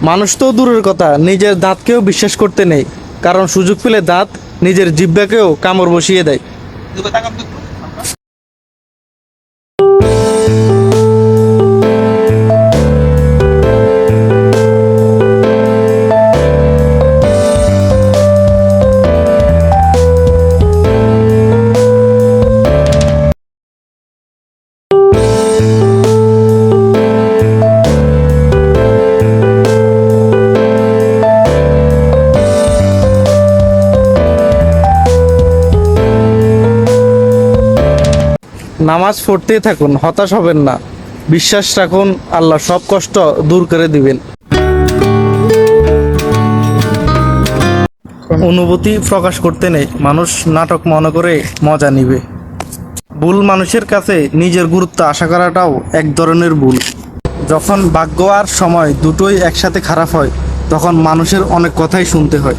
মানুষ তো দূরের কথা, নিজের দাঁতকেও বিশ্বাস করতে নেই, কারণ সুযোগ পেলে দাঁত নিজের জিহ্বাকেও কামড় বসিয়ে দেয়। নামাজ পড়তেই থাকুন, হতাশ হবেন না। বিশ্বাস রাখুন, আল্লাহ সব কষ্ট দূর করে দিবেন। অনুভূতি প্রকাশ করতে নেই, মানুষ নাটক মনে করে মজা নিবে। ভুল মানুষের কাছে নিজের গুরুত্ব আশা করাটাও এক ধরনের ভুল। যখন ভাগ্য আর সময় দুটোই একসাথে খারাপ হয়, তখন মানুষের অনেক কথাই শুনতে হয়।